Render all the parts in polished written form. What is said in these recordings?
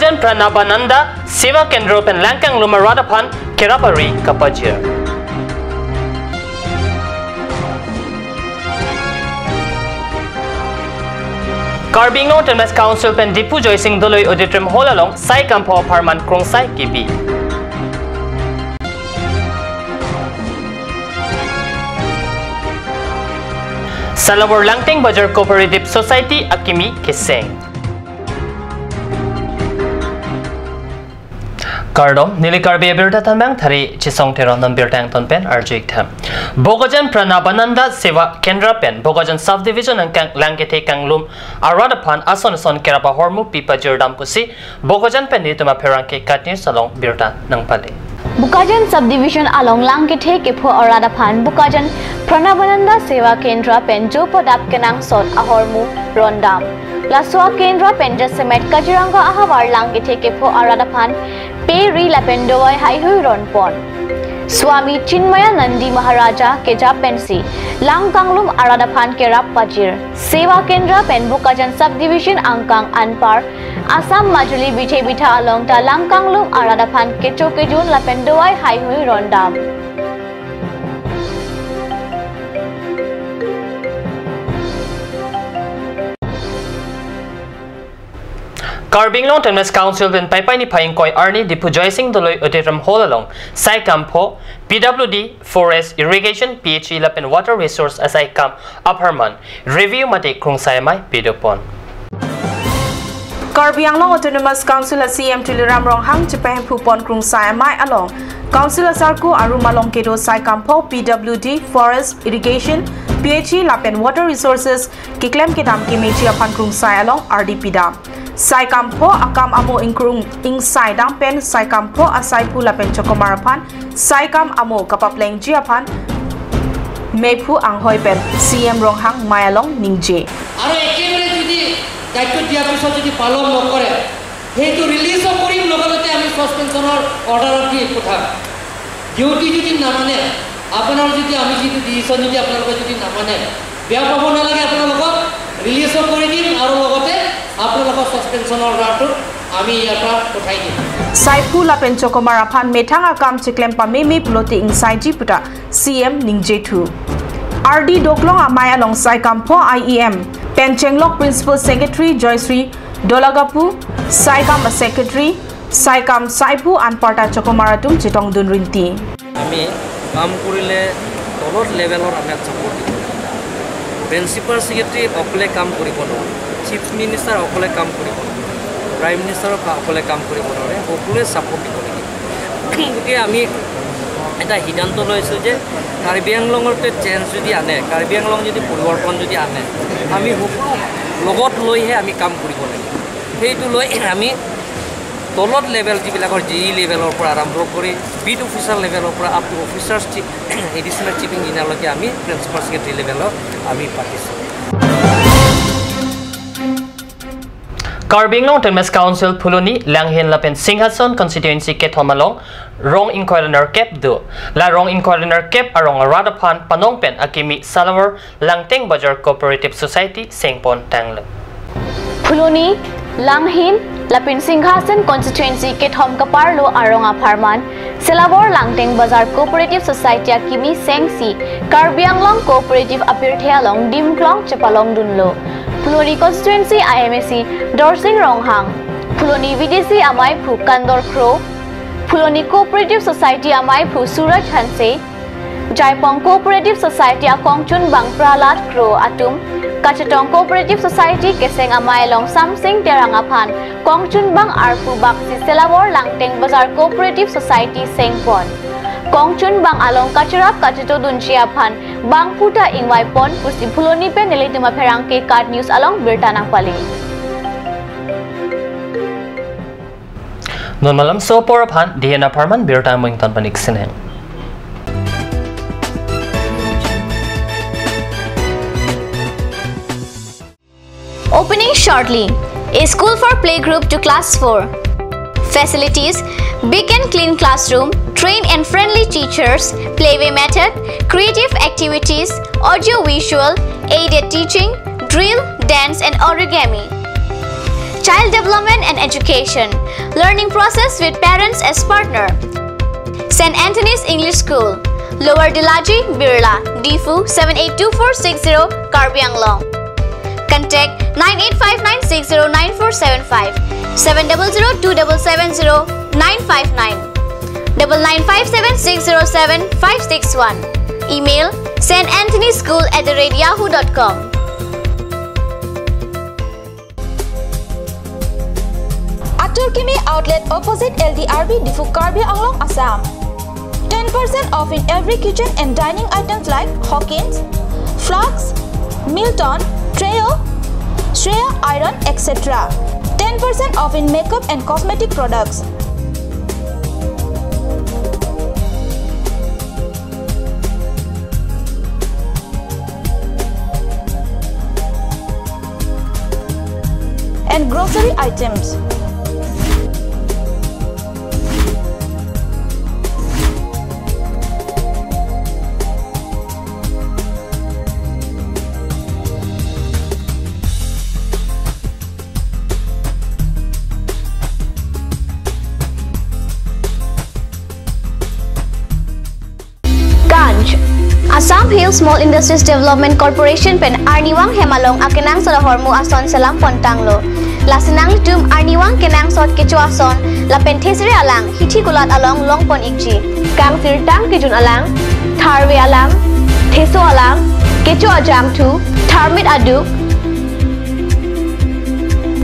Bogajan Pranabananda Seva Kendro pen Langkang Lumaradapan Kerapari Kapajir. Karbi Northern West Council pen Dipu Joysing Doloy Auditorium Hall along Sai Kampo Parman Krongsai Kibi. Salawar Langting Bajar Cooperative Society Akimi Kiseng. Kardom nili Karbi birta tambang thari chisong teron nam birtang ton pen arjik tham. Bogajan Pranabananda Seva Kendra pen Bogajan subdivision ang langkete kanglum aradapan ason kerapa hormu pipa jirdam kusi Bogajan pen nituma perangke katni salong birta nang pale. Bogajan subdivision along langkete kepo aradapan Bogajan Pranabananda Seva Kendra pen jopo dap kenang son ahormu rondam. Laswa Kendra pen jasemet kajiranga ahawar langkete kepo aradapan Peri Lapendowai Haihui Ronpon Swami Chinmaya Nandi Maharaja Keja Pensi Langkanglum Aradapan Kerap Pajir Seva Kendra Pen Bogajan Subdivision Angkang Anpar Assam Majuli Bithe Bitha along ta Langkanglum Aradapan Kecho Kejun Lapendowai Haihui Rondam Karbi Northern West Council pen Pai ni Paying Koi Arni Dipu Joysing Doloy Auditorium Hall along Sai Kampo PWD Forest Irrigation PHE Lapen Water Resource Asai Kam Upperman Review Mate Krongsai Mai Pidopon. Karbi Autonomous Council CM Tuliram Ronghang Japan Pupon Krongsai Mai along Council Sarku Arumalong Kedo Sai Kampo PWD Forest Irrigation PHE Lapen Water Resources Kiklem Kedam Kimechi Apan Krongsai along RDP Dam. Sai Kampo akam amo ingkrung ing sai dang pen Sai Kampo asai pula pen chokomarapan Sai Kam amo kapapleng jiapan mepu anghoi pen CM Ronghang Mayalong Ningje. Aro ekebare jodi daitto dia pisot jodi palon nokore hetu release korim logate ami suspension order di kotha duty jodi na mane আপনার যদি আমি যদি decision যদি আপনার যদি না মানে বেয়া পাব না লাগে আপনার লগত রিলিজ করে দিন আর লগতে আপনার লগত সাসপেনশন অর্ডারটো আমি এটা পঠাই দিম সাইফু লাপেন চকমার আফান মেথাঙা কাম চিক্লেম পামে মে প্লতে ইনসাইজি পুটা সিএম নিংজেথু আরডি ডকলং আমায়া লং সাই কামফো আইএম পেনচেংলক প্রিন্সিপাল সেক্রেটারি জয়শ্রী দলাগাপু সাইকাম সেক্রেটারি সাইকাম সাইফু আনপার্টা চকমারাতুম চিটং দুনরিন্তি আমি কাম কৰিলে তলৰ লেভেলৰ আমি সাপোৰ্ট দিব প্ৰিন্সিপাল সেক্ৰেটাৰী অকলে কাম কৰিব নোৱাৰে চিফ মিনিষ্টাৰ অকলে কাম কৰিব নোৱাৰে প্ৰাইম মিনিষ্টাৰ অকলে কাম কৰিব নোৱাৰে সকলোৱে সাপোৰ্ট দিব লাগে গতিকে আমি এটা সিদ্ধান্ত লৈছোঁ যে কাৰ্বি আংলঙতে চেঞ্জ যদি আনে কাৰ্বি আংলং যদি পৰিৱৰ্তন যদি আনে আমি সকলো লগত লৈহে আমি কাম কৰিব লাগে সেইটো লৈ আমি তলত লেভেল যিবিলাকৰ জি লেভেলৰ পৰা আৰম্ভ কৰি বিট অফিচাৰ লেভেলৰ পৰা up to officer chief additional chief ইঞ্জিনিয়াৰলৈকে আমি প্ৰিন্সিপাল সেক্ৰেটাৰী লেভেলত আমি পাতিছোঁ Karbi Northern West Council Phuloni Langhen Lapen Singhason constituency ke thomalong rong inquirer kep do la rong inquirer kep arong radapan panongpen akimi salawar langteng bajar cooperative society sengpon tangle Phuloni Langhin Lapin Singhasan constituency ke thom kaparlo aronga pharman Selabor Langteng Bazar Cooperative Society Akimi Sengsi Karbi Anglong Cooperative Apirthe along Dimklong Chepalong Dunlo Phuloni constituency IMAC Dorsing Ronghang Phuloni VDC Amai Phu Kandor Kro Phuloni Cooperative Society Amai Phu Suraj Hanse Jaipong Cooperative Society Akongchun Bang Pralat Kro Atum Kachatong Cooperative Society Keseng Amai Long Samsing Terangapan Kongchun Bang Arpu Baksi Selabor Langteng Bazar Cooperative Society Sengpon Kongchun Bang Along Kacharap Kachito Dunchiapan Bang Puta Ingwaipon Pusi Phuloni Pe Nilituma Perangke Card News along Birtanang Pali Non malam so porapan Diana Parman Birtan Wington Panik Sineng Opening shortly. A school for playgroup to class 4. Facilities: big and clean classroom, trained and friendly teachers, playway method, creative activities, audio-visual, aided teaching, drill, dance and origami. child development and education, learning process with parents as partner. St. Anthony's English School, Lower Dilaji, Birla, Difu 782460, Karbi Anglong. Contact 9859609475, 70027709599, 99576075561. Email santanthonyschool@yahoo.com. Aturkimi outlet opposite LDRB Difu Karbi Anglong, Assam. 10% off in every kitchen and dining items like Hawkins, Flux, Milton, Treo, Shreya Iron, etc. 10% off in makeup and cosmetic products. And grocery items. Assam Hill Small Industries Development Corporation pen Arniwang Hemalong akenang sa hormu ason salam pontanglo. Lasinang tum Arniwang kenang sot kecho ason la penthesre alang hithi kulat along longpon ikji. Kang sirtang kejun alang, tharwe alang, theso alang, kecho ajam tu, tharmit aduk,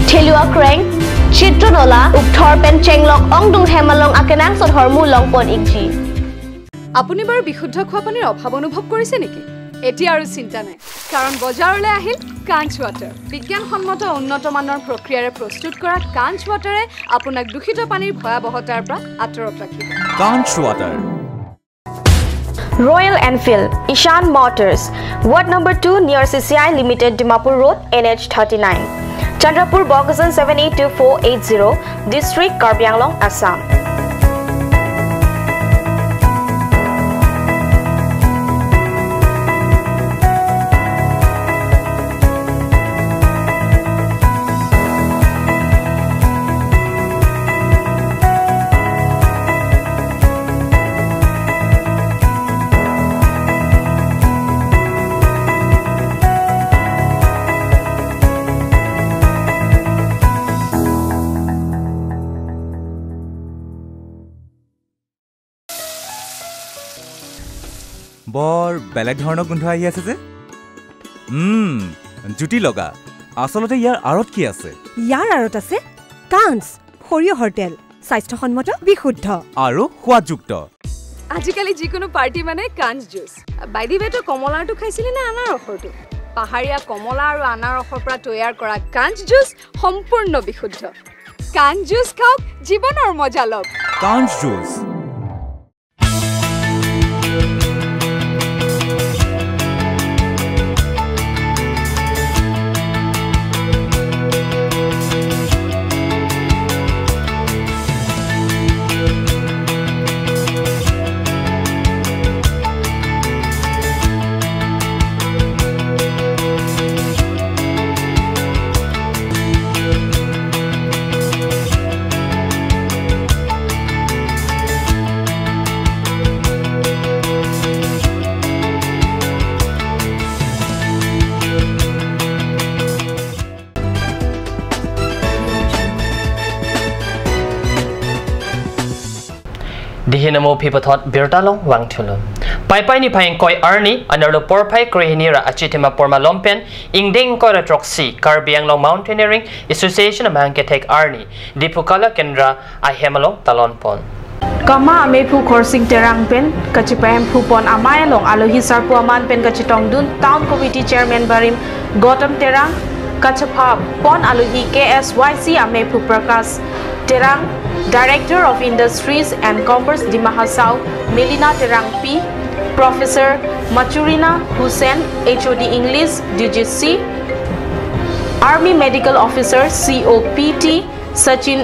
thelua kreng, chitronola, ukthor pen chenglok ongdung Hemalong akenang sot hormu longpon ikji. আপুনি বাৰু বিশুদ্ধ খোৱা পানীৰ অভাৱ অনুভৱ কৰিছে নেকি? এতিয়া আৰু চিন্তা নাই, কাৰণ বজাৰলৈ আহিল কাঞ্চ ৱাটাৰ। বিজ্ঞানসন্মত উন্নত মানৰ প্ৰক্ৰিয়াৰে প্ৰস্তুত কৰা কাঞ্চ ৱাটাৰে আপোনাক দূষিত পানীৰ ভয়াৱহতাৰ পৰা আঁতৰত ৰাখিব। কাঞ্চ water. Royal Enfield, Ishan Motors, Ward number 2 near CCI Limited, Dimapur Road, NH 39. Chandrapur, Bogasan 782480, District, Karbi Anglong, Assam. বৰ বেলেগ ধৰণৰ গোন্ধ আহি আছে যে জুটি লগা আসলতে ইয়াৰ আৰত কি আছে ইয়াৰ আৰত আছে কাঞ্চ সৰিয়হৰ তেল স্বাস্থ্যসন্মত বিশুদ্ধ আৰু সোৱাদযুক্ত আজিকালি যিকোনো পাৰ্টি মানে কাঞ্চ জুচ বাইদি বেটো কমলাটো খাইছিলে না আনাৰসৰটো পাহাৰীয়া কমলা আৰু আনাৰসৰ পৰা তৈয়াৰ কৰা কাঞ্চ জুচ সম্পূৰ্ণ বিশুদ্ধ কাঞ্চ জুচ খাওক জীৱনৰ মজা লওক কাঞ্চ juice Dihinamo pipathot birtalong wangthulum. Pai ni phaing koi arni anarlo porphai krehinira achitima porma lompen ingdeng koi ratroxi Karbi Anglong Mountaineering Association amang ketek arni dipukala kendra ahemalong talonpon. Kama amepu korsing terang pen kachipem pupon amayalong alohi sarpu aman pen kachitong dun town committee chairman barim Gotam terang kachapa pon alohi KSYC amepu Prakash terang Director of Industries and Commerce di Mahasau Melina Terang P Professor Machurina Hussain HOD English DGC Army Medical Officer COPT Sachin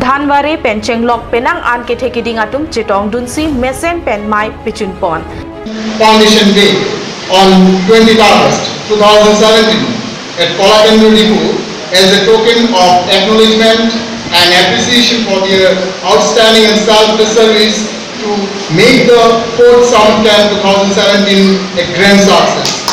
Dhanware Penchenglok Penang An Ketekiding Atum Chitong Dunsi Mesen Pen Mai Pichunpon Foundation Day on 20th August 2017 at Kolakandu Dipu as a token of acknowledgement and appreciation for their outstanding and selfless service to make the 4th Summer Camp 2017 a grand success.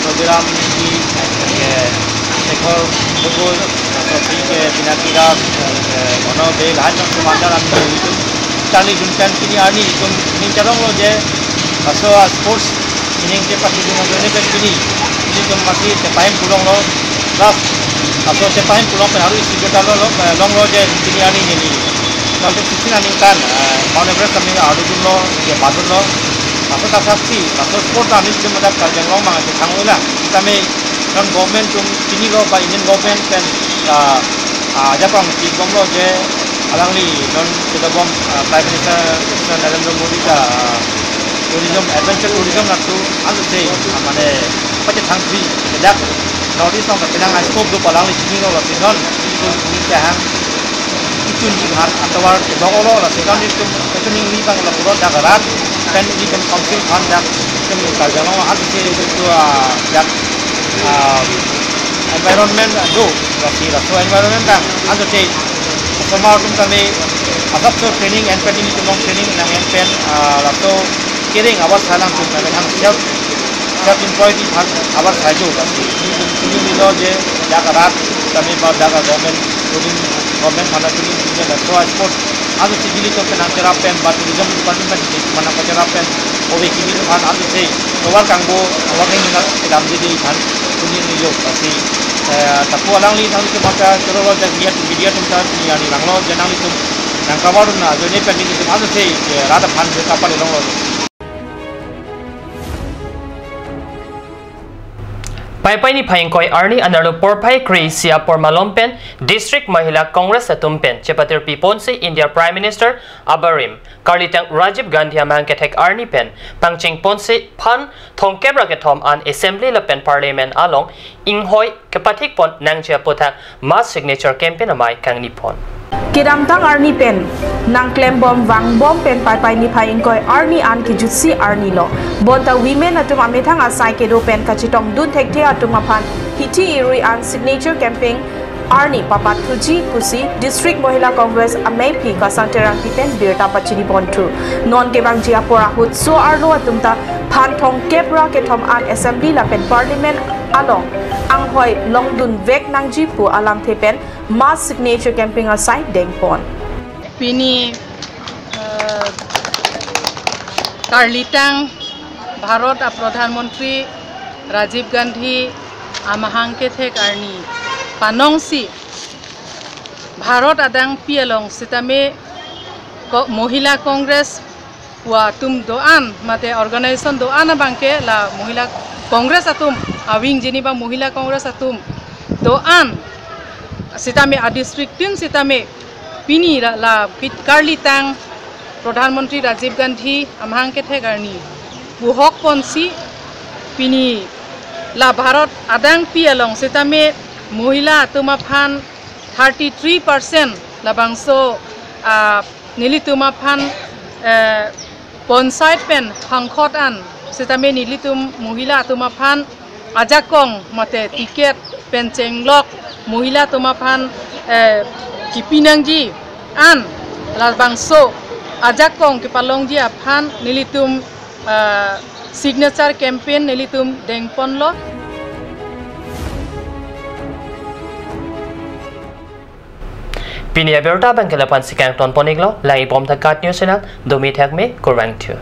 program di sektor betul seperti ke pinakira ono be lahan kemandar ambil itu kali junkan kini ani itu ini carong lo je paso sports ini ke pasti dengan ini kan kini ini tu masih tepain pulang lo ras paso tepain pulang kan harus juga lo long lo je kini ani ini kalau sisi ani kan mau never kami ada dulu ya baru lo paso tak saksi paso sport ani itu macam kerja long mang ke tangula kami kan government tum kini lo by Indian government kan Jepang di gomlo je alangli non kita bom Prime Minister Narendra Modi ka tourism adventure tourism natu anu sei amane pace thangpi dak notice nong ka pinang scope do alangli kini lo singon itu ni jahang itu ni har atawar bangolo la singon itu ni ni bang la puro dagarat kan ni kan council fund dak kami ka jalo anu sei itu dak environment do rasira so environment dah anu sei sama tum kami asap so training and training itu long training nang pen lato kiring awas salam tum kami hang self employed hang awas sajo kasi ini lo je dakarat kami daga government mana tuning punya so sport anu sijili to kenang terapen ba tourism department mana ko terapen owe kini kan anu sei awal kanggo awal ni dalam jadi kan kuning ni yo kasi tapu alang li nang itu maka terlalu jadi media tentang ni ani lang lo janang itu nang kabar na jadi pen itu anu sei rada pan kapal long lo Pai ni phaingkoi arni anarlo porpai kri sia por malompen district mahila congress atumpen chepatir pipon se India Prime Minister Abarim Karlitang Rajiv Gandhi amang ketek arni pen pangching ponse phan thongkebra ke thom an assembly la pen parliament along inghoi kepathik pon nangchia pothak mass signature campaign amai kangni pon Kedamtang arni pen nang klem bom wang bom pen pai ni phaingkoi arni an ki jutsi arni lo bonta women atum amethang asai kedo pen kachitong dun thekte atum aphan hiti irui an signature campaign arni papat thuji kusi district mahila congress amepi ka santerang pen birta pachini bontu non kebang jia pora hut so arlo atumta phan thong kebra ke thom an assembly la pen parliament along anghoi longdun vek nangji pu alam thepen mass signature campaign aside dengpon pini Karlitang Bharat Pradhan Mantri Rajiv Gandhi amahang ke thek arni panongsi Bharat adang pialong sitame Mohila Congress wa tum doan mate organization doan bangke la Mohila Congress atum awing jeniba Mohila Congress atum doan sitame a district tin sitame pini la Karlitang Pradhan Mantri Rajiv Gandhi amhang ke thegarni buhok ponsi pini la Bharat adang pialong sitame Mohila tumaphan 33% la bangso nilitum aphan ponsait pen hangkhot an sitame nilitum Mohila tumaphan ajakong mate tiket pen chenglok Mohila tumaphan kipinangji an la bangso ajakong kipalongji aphan nilitum signature campaign nilitum dengpon lo Pinia berta bangkela pan sikang ton poniglo lai bom thakat news channel domi thak me korang thu